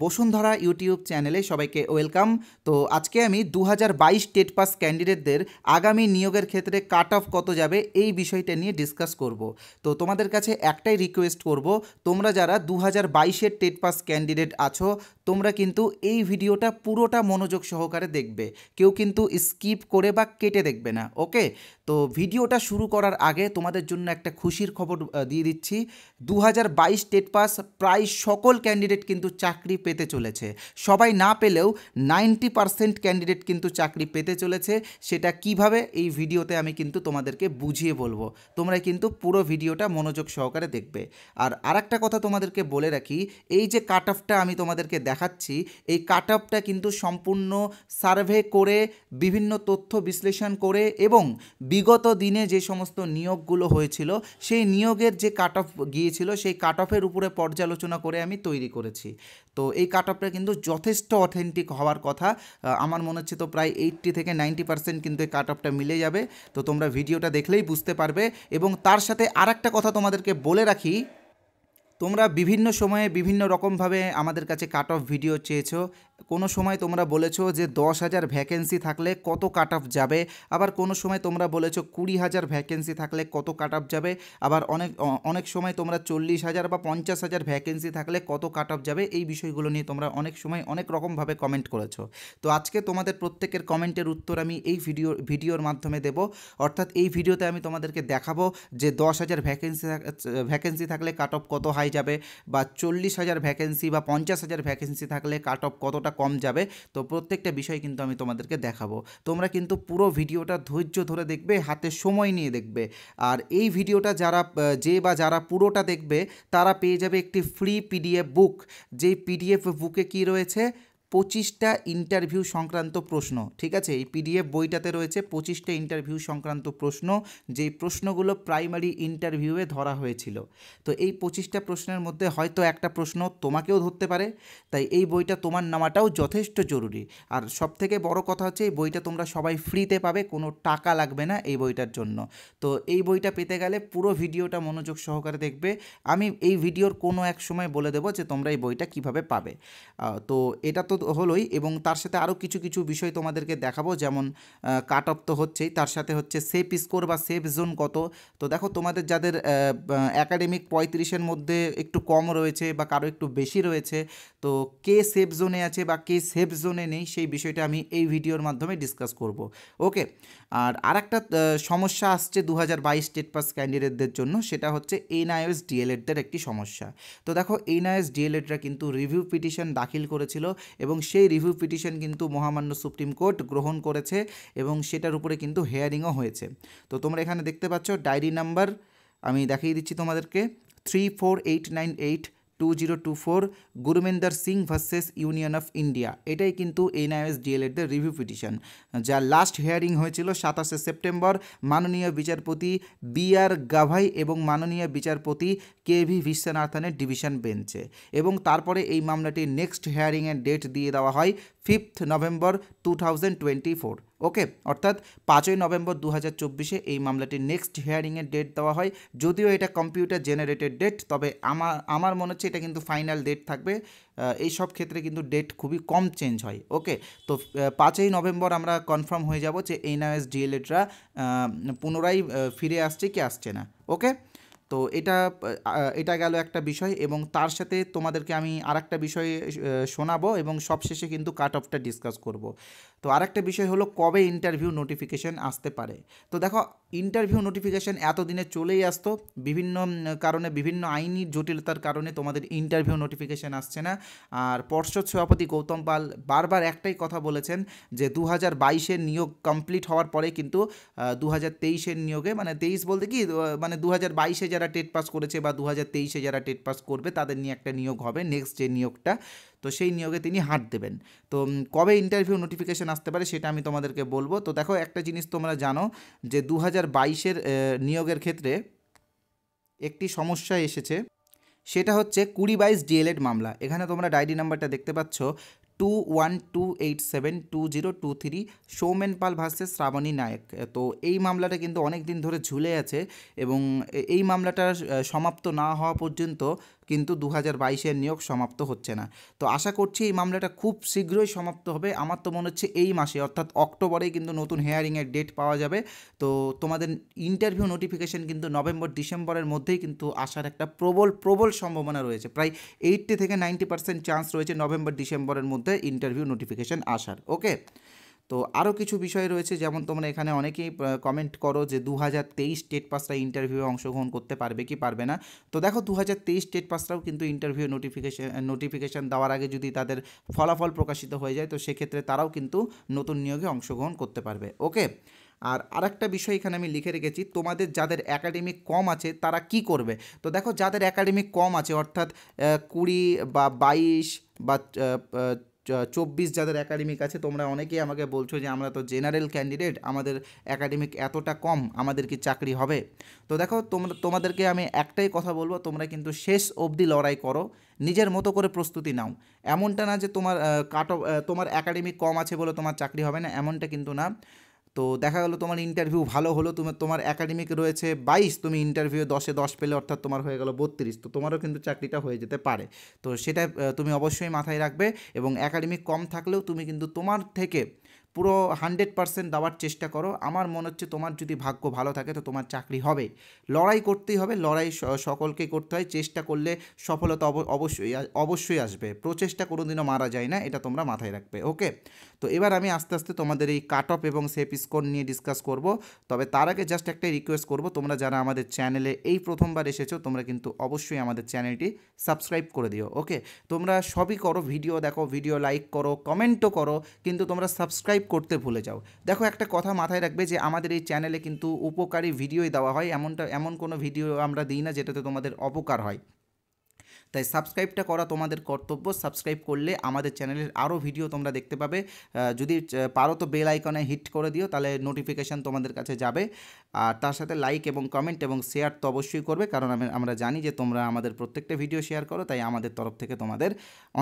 Bashundhara YouTube চ্যানেলে সবাইকে welcome. তো আজকে আমি 2022 টেট পাস ক্যান্ডিডেটদের আগামী নিয়োগের ক্ষেত্রে কাট অফ কত যাবে এই বিষয়টা নিয়ে ডিসকাস করব। তো তোমাদের কাছে একটাই রিকোয়েস্ট করব, তোমরা যারা 2022-এর টেট পাস ক্যান্ডিডেট আছো তোমরা কিন্তু এই ভিডিওটা পুরোটা মনোযোগ সহকারে দেখবে, কেউ কিন্তু স্কিপ করে বা কেটে দেখবে না। ওকে, তো ভিডিওটা শুরু করার আগে তোমাদের জন্য একটা খুশির খবর দিয়ে দিচ্ছি। 2022 টেট পাস প্রায় সকল ক্যান্ডিডেট কিন্তু চাকরি পেতে চলেছে। সবাই না পেলেও 90% ক্যান্ডিডেট কিন্তু চাকরি পেতে চলেছে। সেটা কিভাবে এই ভিডিওতে আমি কিন্তু তোমাদেরকে বুঝিয়ে বলবো, তোমরা কিন্তু পুরো ভিডিওটা মনোযোগ সহকারে দেখবে। আর আরেকটা কথা তোমাদেরকে বলে রাখি, এই যে কাট অফটা আমি তোমাদেরকে দেখাচ্ছি, এই কাট অফটা কিন্তু সম্পূর্ণ সার্ভে করে, বিভিন্ন তথ্য বিশ্লেষণ করে এবং বিগত দিনে যে সমস্ত নিয়োগগুলো হয়েছিল সেই নিয়োগের যে কাট অফ গিয়েছিল সেই কাট অফের উপরে পর্যালোচনা করে আমি তৈরি করেছি। তো এই কাট অফটা কিন্তু যথেষ্ট অথেন্টিক হওয়ার কথা। আমার মনে হচ্ছে তো প্রায় 80 থেকে 90% কিন্তু এই কাট অফটা মিলে যাবে। তো তোমরা ভিডিওটা দেখলেই বুঝতে পারবে। এবং তার সাথে আরেকটা কথা তোমাদেরকে বলে রাখি, তোমরা বিভিন্ন সময়ে বিভিন্ন রকমভাবে আমাদের কাছে কাট অফ ভিডিও চেয়েছো। কোনো সময় তোমরা বলেছো যে 10,000 ভ্যাকেন্সি থাকলে কত কাট অফ যাবে, আবার কোনো সময় তোমরা বলেছো 20,000 ভ্যাকেন্সি থাকলে কত কাট অফ যাবে, আবার অনেক সময় তোমরা 40,000 বা 50,000 ভ্যাকেন্সি থাকলে কত কাট অফ যাবে। এই বিষয়গুলো নিয়ে তোমরা অনেক সময় অনেক রকমভাবে কমেন্ট করেছো। তো আজকে তোমাদের প্রত্যেকের কমেন্টের উত্তর আমি এই ভিডিওর মাধ্যমে দেব। অর্থাৎ এই ভিডিওতে আমি তোমাদেরকে দেখাবো যে 10,000 ভ্যাকেন্সি থাকলে কাট অফ কত হাই যাবে, বা 40,000 ভ্যাকেন্সি বা 50,000 ভ্যাকেন্সি থাকলে কাট অফ কতটা কম যাবে। তো প্রত্যেকটা বিষয় কিন্তু আমি তোমাদেরকে দেখাবো। তোমরা কিন্তু পুরো ভিডিওটা ধৈর্য ধরে দেখবে, হাতে সময় নিয়ে দেখবে। আর এই ভিডিওটা যারা পুরোটা দেখবে তারা পেয়ে যাবে একটি ফ্রি পিডিএফ বুক। যেই পিডিএফ বুকে কি রয়েছে, 25টা ইন্টারভিউ সংক্রান্ত প্রশ্ন। ঠিক আছে, এই পিডিএফ বইটাতে রয়েছে 25টা ইন্টারভিউ সংক্রান্ত প্রশ্ন, যেই প্রশ্নগুলো প্রাইমারি ইন্টারভিউয়ে ধরা হয়েছিল। তো এই 25টা প্রশ্নের মধ্যে হয়তো একটা প্রশ্ন তোমাকেও ধরতে পারে, তাই এই বইটা তোমার নেওয়াটাও যথেষ্ট জরুরি। আর সবথেকে বড় কথা হচ্ছে এই বইটা তোমরা সবাই ফ্রিতে পাবে, কোনো টাকা লাগবে না এই বইটার জন্য। তো এই বইটা পেতে গেলে পুরো ভিডিওটা মনোযোগ সহকারে দেখবে। আমি এই ভিডিওর কোনো এক সময় বলে দেবো যে তোমরা এই বইটা কিভাবে পাবে। তো এটা তো হলোই, এবং তার সাথে আরও কিছু কিছু বিষয় তোমাদেরকে দেখাবো। যেমন কাট অফ তো হচ্ছেই, তার সাথে হচ্ছে সেফ স্কোর বা সেফ জোন কত। তো দেখো, তোমাদের যাদের একাডেমিক 35-এর মধ্যে একটু কম রয়েছে বা কারো একটু বেশি রয়েছে, তো কে সেফ জোনে আছে বা কে সেফ জোনে নেই সেই বিষয়টা আমি এই ভিডিওর মাধ্যমে ডিসকাস করব। ওকে, আর আরেকটা সমস্যা আসছে 2022 টেট পাস ক্যান্ডিডেটদের জন্য, সেটা হচ্ছে এনআইএস ডিএলএডদের একটি সমস্যা। তো দেখো, এনআইএস ডিএলএডরা কিন্তু রিভিউ পিটিশন দাখিল করেছিল এবং সেই রিভিউ পিটিশন কিন্তু মহামান্য সুপ্রিম কোর্ট গ্রহণ করেছে এবং সেটার উপরে কিন্তু হেয়ারিংও হয়েছে। তো তোমরা এখানে দেখতে পাচ্ছ ডায়েরি নাম্বার আমি দেখিয়ে দিচ্ছি তোমাদেরকে, 348982024 Gurmender Singh versus Union of India. এটাই কিন্তু এনআইএস ডিএলএডদের রিভিউ পিটিশন, যার লাস্ট হিয়ারিং হয়েছিল 27শে সেপ্টেম্বর মাননীয় বিচারপতি বি.আর. গাভাই এবং মাননীয় বিচারপতি কে.ভি. বিশ্বনাথনের ডিভিশন বেঞ্চে। এবং তারপরে এই মামলাটির নেক্সট হিয়ারিংয়ের ডেট দিয়ে দেওয়া হয় 5th নভেম্বর 2024। ওকে, অর্থাৎ 5ই নভেম্বর 2024 এই মামলাটির নেক্সট হিয়ারিংয়ের ডেট দেওয়া হয়। যদিও এটা কম্পিউটার জেনারেটেড ডেট, তবে আমার মনে হচ্ছে এটা কিন্তু ফাইনাল ডেট থাকবে। এই সব ক্ষেত্রে কিন্তু ডেট খুবই কম চেঞ্জ হয়। ওকে, তো 5ই নভেম্বর আমরা কনফার্ম হয়ে যাব যে এনআইএস ডিএলএডরা পুনরায় ফিরে আসছে কি আসছে না। ওকে, তো এটা গেল একটা বিষয়, এবং তার সাথে তোমাদেরকে আমি আরেকটা বিষয় শোনাবো এবং সবশেষে কিন্তু কাট অফটা ডিসকাস করব। তো আরেকটা বিষয় হলো কবে ইন্টারভিউ নোটিফিকেশান আসতে পারে। তো দেখো, ইন্টারভিউ নোটিফিকেশান এতদিনে চলেই আসতো, বিভিন্ন কারণে, বিভিন্ন আইনি জটিলতার কারণে তোমাদের ইন্টারভিউ নোটিফিকেশান আসছে না। আর পর্ষদ সভাপতি গৌতম পাল বারবার একটাই কথা বলেছেন যে 2022-এর নিয়োগ কমপ্লিট হওয়ার পরে কিন্তু 2023-এর নিয়োগে, মানে 23 বলতে কি, মানে 2022-এ যারা টেট পাস করেছে বা 2023-এ যারা টেট পাস করবে তাদের নিয়ে একটা নিয়োগ হবে, নেক্সট যে নিয়োগটা, তো সেই নিয়োগে তিনি হাত দেবেন। তো কবে ইন্টারভিউ নোটিফিকেশান আসতে পারে সেটা আমি তোমাদেরকে বলবো। তো দেখো, একটা জিনিস তোমরা জানো যে 2022-এর নিয়োগের ক্ষেত্রে একটি সমস্যা এসেছে, সেটা হচ্ছে 2022 ডিএলএড মামলা। এখানে তোমরা ডায়েরি নাম্বারটা দেখতে পাচ্ছ, 2128720223 সৌমেন পাল ভার্সেস শ্রাবণী নায়ক। তো এই মামলাটা কিন্তু অনেক দিন ধরে ঝুলে আছে এবং এই মামলাটা সমাপ্ত না হওয়া পর্যন্ত কিন্তু 2022-এর নিয়োগ সমাপ্ত হচ্ছে না। তো আশা করছি এই মামলাটা খুব শীঘ্রই সমাপ্ত হবে। আমার তো মনে হচ্ছে এই মাসে অর্থাৎ অক্টোবরেই কিন্তু নতুন হিয়ারিংয়ের ডেট পাওয়া যাবে। তো তোমাদের ইন্টারভিউ নোটিফিকেশন কিন্তু নভেম্বর ডিসেম্বরের মধ্যেই কিন্তু আসার একটা প্রবল সম্ভাবনা রয়েছে। প্রায় 80 থেকে 90% চান্স রয়েছে নভেম্বর ডিসেম্বরের মধ্যে ইন্টারভিউ নোটিফিকেশন আসার। ওকে, তো আরও কিছু বিষয় রয়েছে, যেমন তোমরা এখানে অনেকেই কমেন্ট করো যে 2023 টেট পাসরা ইন্টারভিউয়ে অংশগ্রহণ করতে পারবে কি পারবে না। তো দেখো 2023 টেট পাসরাও কিন্তু ইন্টারভিউ নোটিফিকেশান দেওয়ার আগে যদি তাদের ফলাফল প্রকাশিত হয়ে যায় তো সেক্ষেত্রে তারাও কিন্তু নতুন নিয়োগে অংশগ্রহণ করতে পারবে। ওকে, আর আরেকটা বিষয় এখানে আমি লিখে রেখেছি, তোমাদের যাদের একাডেমিক কম আছে তারা কি করবে। তো দেখো যাদের একাডেমিক কম আছে অর্থাৎ 20 বা 22 বা 24 যাদের একাডেমিক আছে, তোমরা অনেকেই আমাকে বলছো যে আমরা তো জেনারেল ক্যান্ডিডেট, আমাদের একাডেমিক এতটা কম, আমাদের কি চাকরি হবে। তো দেখো তোমাদেরকে আমি একটাই কথা বলবো, তোমরা কিন্তু শেষ অবধি লড়াই করো, নিজের মতো করে প্রস্তুতি নাও। এমনটা না যে তোমার তোমার একাডেমিক কম আছে বলে তোমার চাকরি হবে না, এমনটা কিন্তু না। তো দেখা গেলো তোমার ইন্টারভিউ ভালো হলো, তোমার একাডেমিক রয়েছে 22, তুমি ইন্টারভিউ 10-এ 10 পেলে অর্থাৎ তোমার হয়ে গেল 32, তো তোমারও কিন্তু চাকরিটা হয়ে যেতে পারে। তো সেটা তুমি অবশ্যই মাথায় রাখবে, এবং একাডেমিক কম থাকলেও তুমি কিন্তু তোমার থেকে পুরো 100% দেওয়ার চেষ্টা করো। আমার মনে হচ্ছে তোমার যদি ভাগ্য ভালো থাকে তো তোমার চাকরি হবে। লড়াই করতেই হবে, লড়াই সকলকেই করতে হয়, চেষ্টা করলে সফলতা অবশ্যই আসবে। প্রচেষ্টা কোনোদিনও মারা যায় না, এটা তোমরা মাথায় রাখবে। ওকে, তো এবার আমি আস্তে আস্তে তোমাদের এই কাট অফ এবং সেফ স্কোর নিয়ে ডিসকাস করব। তবে তার আগে জাস্ট একটা রিকোয়েস্ট করব, তোমরা যারা আমাদের চ্যানেলে এই প্রথমবার এসেছো তোমরা কিন্তু অবশ্যই আমাদের চ্যানেলটি সাবস্ক্রাইব করে দিও। ওকে, তোমরা সবই করো, ভিডিও দেখো, ভিডিও লাইক করো, কমেন্টও করো, কিন্তু তোমরা সাবস্ক্রাইব করতে ভুলে যাও। দেখো একটা কথা মাথায় রাখবে যে আমাদের এই চ্যানেলে কিন্তু উপকারী ভিডিওই দেওয়া হয়, এমন কোনো ভিডিও আমরা দিই না যেটাতে তোমাদের অপকার হয়। তাই সাবস্ক্রাইবটা করা তোমাদের কর্তব্য। সাবস্ক্রাইব করলে আমাদের চ্যানেলের আরও ভিডিও তোমরা দেখতে পাবে। যদি পারো তো বেল আইকনে হিট করে দিও, তাহলে নোটিফিকেশান তোমাদের কাছে যাবে। আর তার সাথে লাইক এবং কমেন্ট এবং শেয়ার তো অবশ্যই করবে, কারণ আমরা জানি যে তোমরা আমাদের প্রত্যেকটা ভিডিও শেয়ার করো, তাই আমাদের তরফ থেকে তোমাদের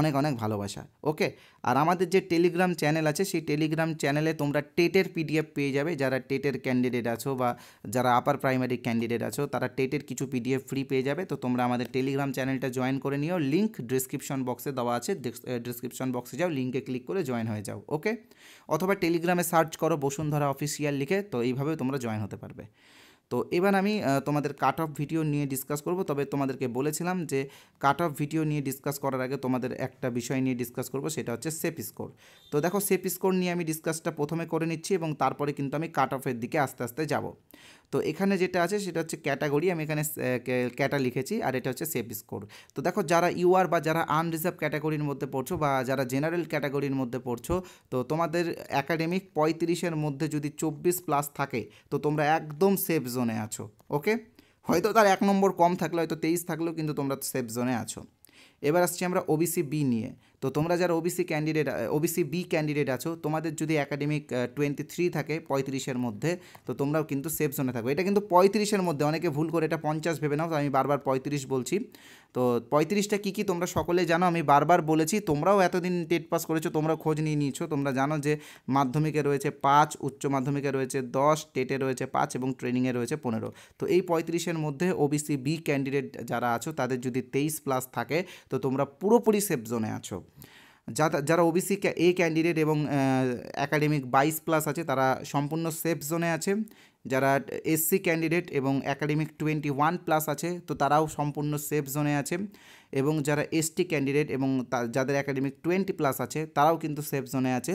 অনেক ভালোবাসা। ওকে, আর আমাদের যে টেলিগ্রাম চ্যানেল আছে সেই টেলিগ্রাম চ্যানেলে তোমরা টেটের পিডিএফ পেয়ে যাবে। যারা টেটের ক্যান্ডিডেট আছো বা যারা আপার প্রাইমারি ক্যান্ডিডেট আছো তারা টেটের কিছু পিডিএফ ফ্রি পেয়ে যাবে। তো তোমরা আমাদের টেলিগ্রাম চ্যানেলটা জয়েন করে নিও, লিঙ্ক ডিসক্রিপশন বক্সে দেওয়া আছে, ডিসক্রিপশন বক্সে যাও, লিঙ্কে ক্লিক করে জয়েন হয়ে যাও। ওকে, অথবা টেলিগ্রামে সার্চ করো বসুন্ধরা অফিসিয়াল লিখে, তো এইভাবে তোমরা জয়েন হতে পারবে। তো এবার আমি তোমাদের কাট অফ ভিডিও নিয়ে ডিসকাস করব। তবে তোমাদেরকে বলেছিলাম যে কাট অফ ভিডিও নিয়ে ডিসকাস করার আগে তোমাদের একটা বিষয় নিয়ে ডিসকাস করব, সেটা হচ্ছে সেফ স্কোর। তো দেখো সেফ স্কোর নিয়ে আমি ডিসকাসটা প্রথমে করে নিচ্ছি এবং তারপরে কিন্তু আমি কাট অফের দিকে আস্তে আস্তে যাব। তো এখানে যেটা আছে সেটা হচ্ছে ক্যাটাগরি, আমি এখানে ক্যাটা লিখেছি, আর এটা হচ্ছে সেফ স্কোর। তো দেখো যারা ইউআর বা যারা আনরিজার্ভ ক্যাটাগরির মধ্যে পড়ছো বা যারা জেনারেল ক্যাটাগরির মধ্যে পড়ছো, তো তোমাদের একাডেমিক 35-এর মধ্যে যদি 24+ থাকে তো তোমরা একদম সেফ জোনে আছো। ওকে, হয়তো তার 1 নম্বর কম থাকলে, হয়তো 23 থাকলেও কিন্তু তোমরা সেফ জোনে আছো। এবার আসছি আমরা ওবিসি বি নিয়ে। তো তোমরা যারা ওবিসি বি ক্যান্ডিডেট আছো, তোমাদের যদি একাডেমিক 23 থাকে 35-এর মধ্যে, তো তোমরাও কিন্তু সেফ জোনে থাকো। এটা কিন্তু 35-এর মধ্যে, অনেকে ভুল করে এটা 50 ভেবে নাও, তো আমি বারবার 35 বলছি। তো 35টা কী তোমরা সকলে জানো, আমি বারবার বলেছি, তোমরাও এতদিন টেট পাস করেছো, তোমরা খোঁজ নিয়ে নিয়েছো, তোমরা জানো যে মাধ্যমিকে রয়েছে 5, উচ্চ মাধ্যমিকে রয়েছে 10, টেটে রয়েছে 5 এবং ট্রেনিংয়ে রয়েছে 15। তো এই 35-এর মধ্যে ওবিসি বি ক্যান্ডিডেট যারা আছো তাদের যদি 23+ থাকে তো তোমরা পুরোপুরি সেফ জোনে আছো। যারা ওবিসি এ ক্যান্ডিডেট এবং একাডেমিক 22+ আছে তারা সম্পূর্ণ সেফ জোনে আছে। যারা এসসি ক্যান্ডিডেট এবং একাডেমিক 21+ আছে তো তারাও সম্পূর্ণ সেফ জোনে আছে। এবং যারা এসটি ক্যান্ডিডেট এবং যাদের একাডেমিক 20+ আছে তারাও কিন্তু সেফ জোনে আছে।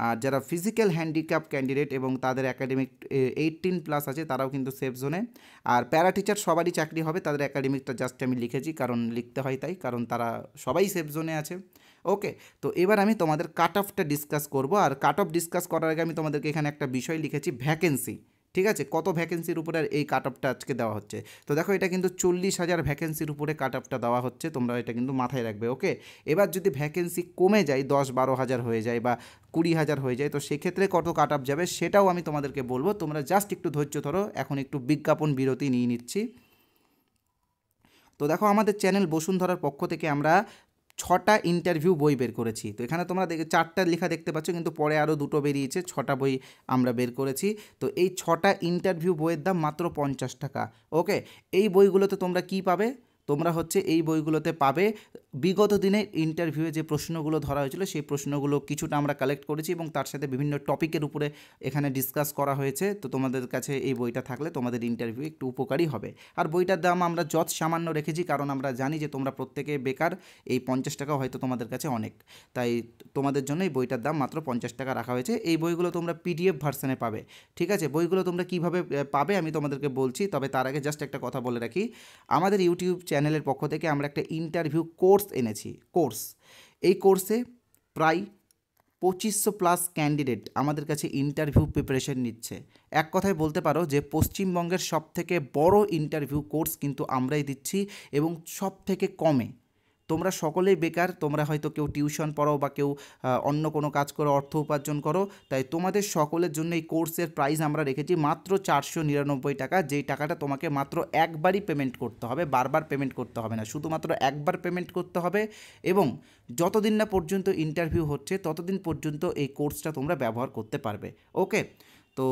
আর যারা ফিজিক্যাল হ্যান্ডিক্যাপ ক্যান্ডিডেট এবং তাদের একাডেমিক 18+ আছে তারাও কিন্তু সেফ জোনে। আর প্যারা টিচার সবারই চাকরি হবে, তাদের একাডেমিকটা জাস্ট আমি লিখেছি, কারণ লিখতে হয় তাই, কারণ তারা সবাই সেফ জোনে আছে। ওকে, তো এবার আমি তোমাদের কাট অফটা ডিসকাস করব। আর কাট অফ ডিসকাস করার আগে আমি তোমাদেরকে এখানে একটা বিষয় লিখেছি, ভ্যাকেন্সি। ঠিক আছে, কত ভ্যাকেন্সির উপরে এই কাট অফটা আজকে দেওয়া হচ্ছে। তো দেখো এটা কিন্তু 40,000 ভ্যাকেন্সির উপরে কাট অফটা দেওয়া হচ্ছে, তোমরা এটা কিন্তু মাথায় রাখবে। ওকে, এবার যদি ভ্যাকেন্সি কমে যায় 10-12 হাজার হয়ে যায় বা 20,000 হয়ে যায়, তো সেক্ষেত্রে কত কাট অফ যাবে সেটাও আমি তোমাদেরকে বলবো, তোমরা জাস্ট একটু ধৈর্য ধরো। এখন একটু বিজ্ঞাপন বিরতি নিয়ে নিচ্ছি। তো দেখো আমাদের চ্যানেল বসুন্ধরার পক্ষ থেকে আমরা 6টা ইন্টারভিউ বই বের করেছি। তো এখানে তোমরা 4টা লেখা দেখতে পাচ্ছ, কিন্তু পরে আরও 2টো বেরিয়েছে, 6টা বই আমরা বের করেছি। তো এই 6টা ইন্টারভিউ বইয়ের দাম মাত্র 50 টাকা। ওকে, এই বইগুলোতে তোমরা কি পাবে, তোমরা হচ্ছে এই বইগুলোতে পাবে। বিগত দিনে ইন্টারভিউয়ে যে প্রশ্নগুলো ধরা হয়েছিল সেই প্রশ্নগুলো কিছুটা আমরা কালেক্ট করেছি এবং তার সাথে বিভিন্ন টপিকের উপরে এখানে ডিসকাস করা হয়েছে। তো তোমাদের কাছে এই বইটা থাকলে তোমাদের ইন্টারভিউ একটু উপকারী হবে। আর বইটার দাম আমরা যত সামান্য রেখেছি, কারণ আমরা জানি যে তোমরা প্রত্যেকে বেকার, এই 50 টাকা হয়তো তোমাদের কাছে অনেক, তাই তোমাদের জন্য এই বইটার দাম মাত্র 50 টাকা রাখা হয়েছে। এই বইগুলো তোমরা পিডিএফ ভার্সনে পাবে, ঠিক আছে? বইগুলো তোমরা কিভাবে পাবে আমি তোমাদেরকে বলছি, তবে তার আগে জাস্ট একটা কথা বলে রাখি, আমাদের ইউটিউব চ্যানেলের পক্ষ থেকে আমরা একটা ইন্টারভিউ কোর্স এনেছি। এই কোর্সে প্রায় 2500+ ক্যান্ডিডেট আমাদের কাছে ইন্টারভিউ প্রিপারেশন নিচ্ছে। এক কথায় বলতে পারো যে পশ্চিমবঙ্গের সবথেকে বড় ইন্টারভিউ কোর্স কিন্তু আমরাই দিচ্ছি, এবং সব থেকে কমে। তোমরা সকলেই বেকার, তোমরা হয়তো কেউ টিউশন পড়ো বা কেউ অন্য কোনো কাজ করো, অর্থ উপার্জন করো, তাই তোমাদের সকলের জন্য এই কোর্সের প্রাইস আমরা রেখেছি মাত্র 499 টাকা, যেই টাকাটা তোমাকে মাত্র একবারই পেমেন্ট করতে হবে, বারবার পেমেন্ট করতে হবে না, শুধুমাত্র একবার পেমেন্ট করতে হবে। এবং যতদিন না পর্যন্ত ইন্টারভিউ হচ্ছে ততদিন পর্যন্ত এই কোর্সটা তোমরা ব্যবহার করতে পারবে। ওকে, তো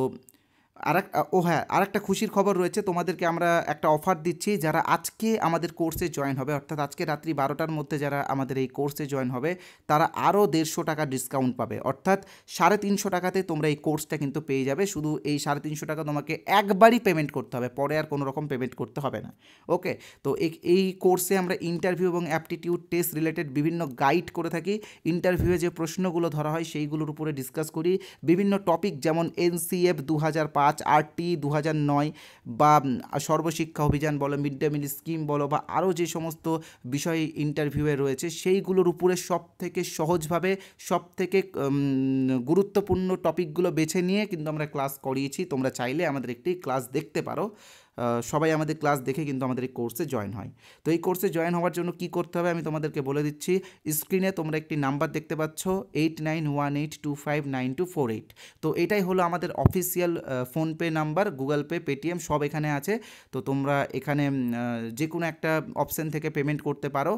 আরেকটা খুশির খবর রয়েছে, তোমাদেরকে আমরা একটা অফার দিচ্ছি। যারা আজকে আমাদের কোর্সে জয়েন হবে, অর্থাৎ আজকে রাত্রি 12টার মধ্যে যারা আমাদের এই কোর্সে জয়েন হবে, তারা আরও 150 টাকা ডিসকাউন্ট পাবে, অর্থাৎ 350 টাকাতে তোমরা এই কোর্সটা কিন্তু পেয়ে যাবে। শুধু এই 350 টাকা তোমাকে একবারই পেমেন্ট করতে হবে, পরে আর কোনো রকম পেমেন্ট করতে হবে না। ওকে, তো এই কোর্সে আমরা ইন্টারভিউ এবং অ্যাপটিটিউড টেস্ট রিলেটেড বিভিন্ন গাইড করে থাকি। ইন্টারভিউয়ে যে প্রশ্নগুলো ধরা হয় সেইগুলোর উপরে ডিসকাস করি। বিভিন্ন টপিক যেমন NCF 2005, RT 2009, বা সর্বশিক্ষা অভিযান বলো, মিড ডে মিল স্কিম বলো, বা আরও যে সমস্ত বিষয় ইন্টারভিউয়ে রয়েছে সেইগুলোর উপরে সবথেকে সহজভাবে সবথেকে গুরুত্বপূর্ণ টপিকগুলো বেছে নিয়ে কিন্তু আমরা ক্লাস করিয়েছি। তোমরা চাইলে আমাদের একটি ক্লাস দেখতে পারো। সবাই আমাদের ক্লাস দেখে কিন্তু আমাদের এই কোর্সে জয়েন হয়। তো এই কোর্সে জয়েন হওয়ার জন্য কী করতে হবে আমি তোমাদেরকে বলে দিচ্ছি। স্ক্রিনে তোমরা একটি নাম্বার দেখতে পাচ্ছ, 8918259248। তো এটাই হলো আমাদের official PhonePe number, Google pay, Paytm সব এখানে আছে। তো তোমরা এখানে যে কোনো একটা অপশান থেকে পেমেন্ট করতে পারো,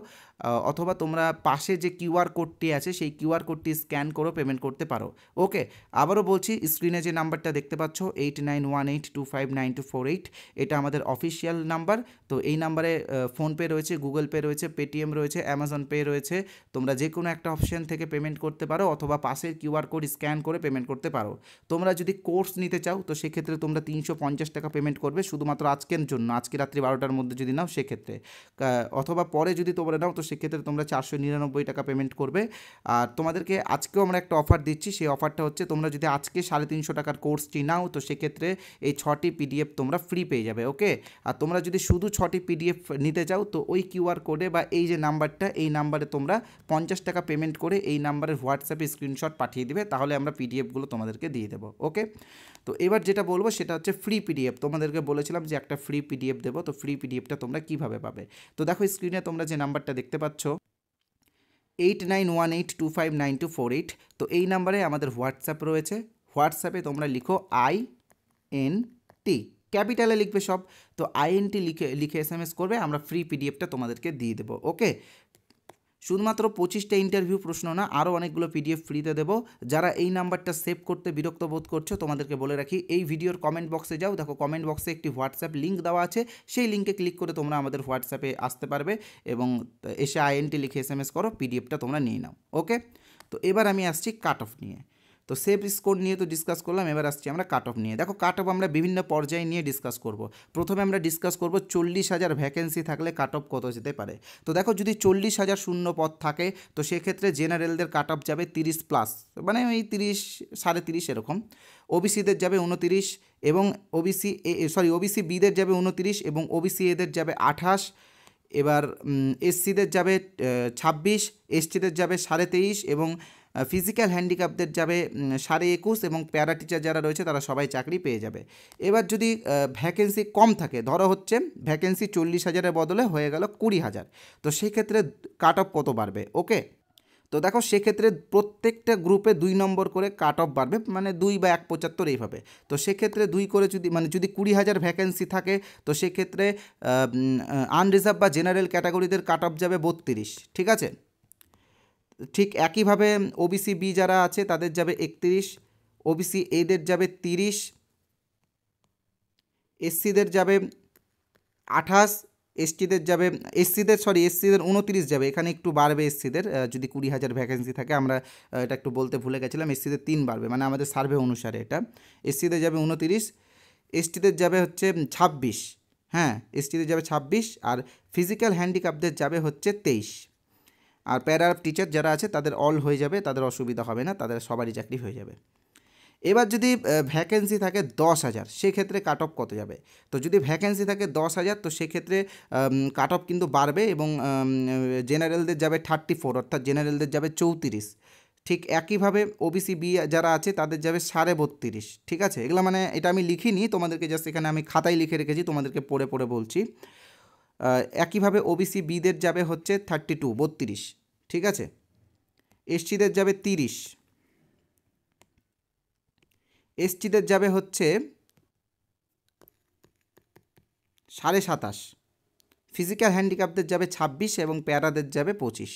অথবা তোমরা পাশে যে QR কোডটি আছে সেই QR কোডটি স্ক্যান করো পেমেন্ট করতে পারো। ওকে, আবারও বলছি, স্ক্রিনে যে নাম্বারটা দেখতে পাচ্ছ 8918259248, এটা আমাদের অফিসিয়াল নাম্বার। তো এই নাম্বারে ফোনপে রয়েছে, গুগল পে রয়েছে, পেটিএম রয়েছে, অ্যামাজন পে রয়েছে। তোমরা যে কোনো একটা অপশান থেকে পেমেন্ট করতে পারো, অথবা পাশের QR কোড স্ক্যান করে পেমেন্ট করতে পারো। তোমরা যদি কোর্স নিতে চাও তো সেক্ষেত্রে তোমরা 350 টাকা পেমেন্ট করবে শুধুমাত্র আজকের জন্য, আজকে রাত্রি 12টার মধ্যে যদি নাও সেক্ষেত্রে, অথবা পরে যদি তোমরা নাও তো সেক্ষেত্রে তোমরা 499 টাকা পেমেন্ট করবে। আর তোমাদেরকে আজকেও আমরা একটা অফার দিচ্ছি, সেই অফারটা হচ্ছে তোমরা যদি আজকে 350 টাকার কোর্সটি নাও তো সেক্ষেত্রে এই 6টি PDF তোমরা ফ্রি পেয়ে যাবে। ওকে, আর তোমরা যদি শুধু 6টি PDF নিতে চাও তো ওই QR কোডে বা এই যে নাম্বারটা, এই নাম্বারে তোমরা 50 টাকা পেমেন্ট করে এই নাম্বারের হোয়াটসঅ্যাপে স্ক্রিনশট পাঠিয়ে দিবে, তাহলে আমরা PDFগুলো তোমাদেরকে দিয়ে দেবো। ওকে, তো এবার যেটা বলবো সেটা হচ্ছে ফ্রি PDF। তোমাদেরকে বলেছিলাম যে একটা ফ্রি PDF দেবো, তো ফ্রি PDFটা তোমরা কীভাবে পাবে? তো দেখো স্ক্রিনে তোমরা যে নাম্বারটা দেখতে পাচ্ছ 8918259248, তো এই নাম্বারে আমাদের হোয়াটসঅ্যাপ রয়েছে। হোয়াটসঅ্যাপে তোমরা লিখো INT, ক্যাপিটালে লিখবে সব। তো INT লিখে SMS করবে, আমরা ফ্রি PDFটা তোমাদেরকে দিয়ে দেবো। ওকে, শুধুমাত্র 25টা ইন্টারভিউ প্রশ্ন না, আরও অনেকগুলো PDF ফ্রিতে দেবো। যারা এই নাম্বারটা সেভ করতে বিরক্ত বোধ করছো, তোমাদেরকে বলে রাখি, এই ভিডিওর কমেন্ট বক্সে যাও, দেখো কমেন্ট বক্সে একটি হোয়াটসঅ্যাপ লিঙ্ক দেওয়া আছে, সেই লিঙ্কে ক্লিক করে তোমরা আমাদের হোয়াটসঅ্যাপে আসতে পারবে এবং এসে INT লিখে SMS করো, PDFটা তোমরা নিয়ে নাও। ওকে, তো এবার আমি আসছি কাট অফ নিয়ে। তো সেভ স্কোর নিয়ে তো ডিসকাস করলাম, এবার আসছি আমরা কাট অফ নিয়ে। দেখো কাট অফ আমরা বিভিন্ন পর্যায়ে নিয়ে ডিসকাস করব। প্রথমে আমরা ডিসকাস করব 40,000 ভ্যাকেন্সি থাকলে কাট অফ কত যেতে পারে। তো দেখো যদি 40,000 শূন্য পদ থাকে তো সেক্ষেত্রে জেনারেলদের কাট অফ যাবে 30+, মানে ওই 30, 30.5 এরকম। ওবিসিদের যাবে 29, এবং ওবিসি বিদের যাবে 29, এবং ওবিসি এদের যাবে 28। এবার SCদের যাবে 26, STদের যাবে 23.5, এবং ফিজিক্যাল হ্যান্ডিক্যাপদের যাবে 21.5, এবং প্যারা টিচার যারা রয়েছে তারা সবাই চাকরি পেয়ে যাবে। এবার যদি ভ্যাকেন্সি কম থাকে, ধরো হচ্ছে ভ্যাকেন্সি 40,000-এর বদলে হয়ে গেল 20,000, তো সেক্ষেত্রে কাট অফ কত বাড়বে? ওকে, তো দেখো সেক্ষেত্রে প্রত্যেকটা গ্রুপে 2 নম্বর করে কাট অফ বাড়বে, মানে 2 বা 175 এইভাবে। তো সেক্ষেত্রে 2 করে যদি 20,000 ভ্যাকেন্সি থাকে তো সেক্ষেত্রে আনরিজার্ভ বা জেনারেল ক্যাটাগরিদের কাট অফ যাবে 32, ঠিক আছে। ঠিক একইভাবে ওবিসি বি যারা আছে তাদের যাবে 31, ওবিসি এদের যাবে 30, SCদের যাবে 28, এসসিদের 29 যাবে, এখানে একটু বাড়বে এসসিদের, যদি 20,000 ভ্যাকেন্সি থাকে, আমরা এটা একটু বলতে ভুলে গেছিলাম, এসসিদের 3 বাড়বে, মানে আমাদের সার্ভে অনুসারে এটা। এসসিদের যাবে 29, এসটিদের যাবে হচ্ছে 26, হ্যাঁ এসটিদের যাবে 26, আর ফিজিক্যাল হ্যান্ডিক্যাপদের যাবে হচ্ছে 23। আর প্যারা টিচার যারা আছে তাদের অল হয়ে যাবে, তাদের অসুবিধা হবে না, তাদের সবারই চাকরি হয়ে যাবে। এবার যদি ভ্যাকেন্সি থাকে 10,000, সেক্ষেত্রে কাট অফ কত যাবে? তো যদি ভ্যাকেন্সি থাকে 10,000, তো সেক্ষেত্রে কাট অফ কিন্তু বাড়বে, এবং জেনারেলদের যাবে 34, অর্থাৎ জেনারেলদের যাবে 34। ঠিক একইভাবে ওবিসি বি যারা আছে তাদের যাবে 32.5, ঠিক আছে? এগুলো মানে এটা আমি লিখিনি, তোমাদেরকে জাস্ট এখানে আমি খাতায় লিখে রেখেছি, তোমাদেরকে পড়ে পড়ে বলছি। একইভাবে ওবিসি বিদের যাবে হচ্ছে 32, ঠিক আছে? এসসিদের যাবে 30, এসটিদের যাবে হচ্ছে 27.5, ফিজিক্যাল হ্যান্ডিক্যাপদের যাবে 26 এবং প্যারাদের যাবে 25।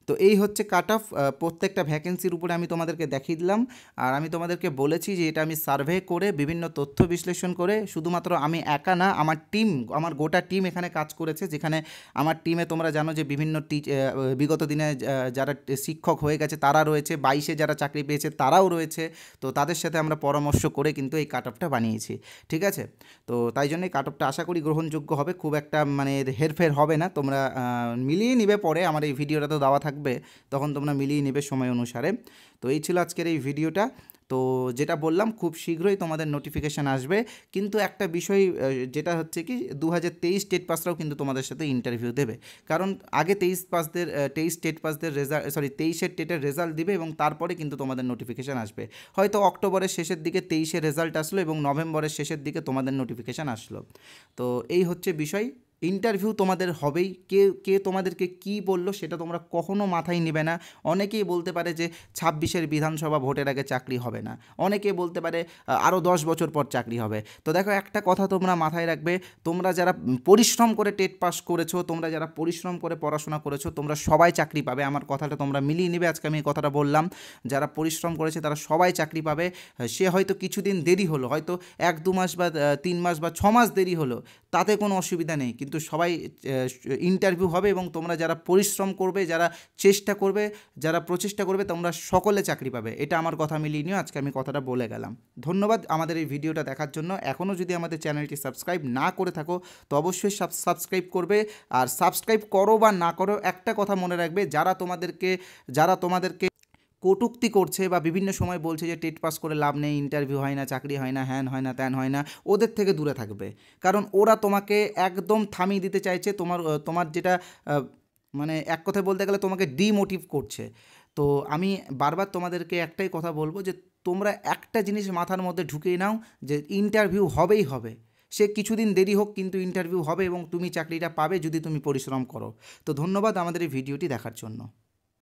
তো এই হচ্ছে কাট অফ প্রত্যেকটা ভ্যাকেন্সির উপরে আমি তোমাদেরকে দেখিয়ে দিলাম। আর আমি তোমাদেরকে বলেছি যে এটা আমি সার্ভে করে বিভিন্ন তথ্য বিশ্লেষণ করে, শুধুমাত্র আমি একা না, আমার গোটা টিম এখানে কাজ করেছে, যেখানে আমার টিমে তোমরা জানো যে বিভিন্ন বিগত দিনে যারা শিক্ষক হয়ে গেছে তারা রয়েছে, 22-এ যারা চাকরি পেয়েছে তারাও রয়েছে। তো তাদের সাথে আমরা পরামর্শ করে কিন্তু এই কাট অফটা বানিয়েছি, ঠিক আছে? তো তাই জন্য এই কাট অফটা আশা করি গ্রহণযোগ্য হবে, খুব একটা মানে হেরফের হবে না, তোমরা মিলিয়ে নিবে, পরে আমার এই ভিডিওটা তো দেওয়া থাকবে, তখন তোমরা মিলিয়ে নেবে সময় অনুসারে। তো এই ছিল আজকের এই ভিডিওটা। তো যেটা বললাম, খুব শীঘ্রই তোমাদের নোটিফিকেশান আসবে, কিন্তু একটা বিষয় যেটা হচ্ছে কি 2023 স্টেট পাসরাও কিন্তু তোমাদের সাথে ইন্টারভিউ দেবে, কারণ আগে 23 স্টেট পাসদের রেজাল্ট, 23-এর টেটের রেজাল্ট দিবে, এবং তারপরে কিন্তু তোমাদের নোটিফিকেশান আসবে। হয়তো অক্টোবরের শেষের দিকে 23-এর রেজাল্ট আসলো এবং নভেম্বরের শেষের দিকে তোমাদের নোটিফিকেশান আসলো। তো এই হচ্ছে বিষয়। ইন্টারভিউ তোমাদের হবেই, কে তোমাদেরকে কি বললো সেটা তোমরা কখনো মাথায় নেবে না। অনেকেই বলতে পারে যে 26-এর বিধানসভা ভোটের আগে চাকরি হবে না, অনেকে বলতে পারে আরও 10 বছর পর চাকরি হবে। তো দেখো, একটা কথা তোমরা মাথায় রাখবে, তোমরা যারা পরিশ্রম করে টেট পাস করেছো, তোমরা যারা পরিশ্রম করে পড়াশোনা করেছো, তোমরা সবাই চাকরি পাবে। আমার কথাটা তোমরা মিলিয়ে নেবে, আজকে আমি এই কথাটা বললাম, যারা পরিশ্রম করেছে তারা সবাই চাকরি পাবে। সে হয়তো কিছুদিন দেরি হলো, হয়তো 1-2 মাস বা 3 মাস বা 6 মাস দেরি হলো, তাতে কোনো অসুবিধা নেই, কিন্তু সবাই ইন্টারভিউ হবে, এবং তোমরা যারা পরিশ্রম করবে, যারা চেষ্টা করবে, যারা প্রচেষ্টা করবে, তোমরা সকলে চাকরি পাবে। এটা আমার কথা মিলিয়ে নিও, আজকে আমি কথাটা বলে গেলাম। ধন্যবাদ আমাদের এই ভিডিওটা দেখার জন্য। এখনও যদি আমাদের চ্যানেলটি সাবস্ক্রাইব না করে থাকো, তো অবশ্যই সাবস্ক্রাইব করবে। আর সাবস্ক্রাইব করো বা না করো, একটা কথা মনে রাখবে, যারা তোমাদেরকে কটূক্তি করছে বা বিভিন্ন সময় বলছে যে টেট পাস করে লাভ নেই, ইন্টারভিউ হয় না, চাকরি হয় না, হ্যান হয় না, ত্যান হয় না, ওদের থেকে দূরে থাকবে, কারণ ওরা তোমাকে একদম থামিয়ে দিতে চাইছে, তোমার যেটা মানে এক কথায় বলতে গেলে তোমাকে ডিমোটিভ করছে। তো আমি বারবার তোমাদেরকে একটাই কথা বলবো, যে তোমরা একটা জিনিস মাথার মধ্যে ঢুকিয়ে নাও, যে ইন্টারভিউ হবেই হবে, সে কিছুদিন দেরি হোক, কিন্তু ইন্টারভিউ হবে, এবং তুমি চাকরিটা পাবে যদি তুমি পরিশ্রম করো। তো ধন্যবাদ আমাদের এই ভিডিওটি দেখার জন্য।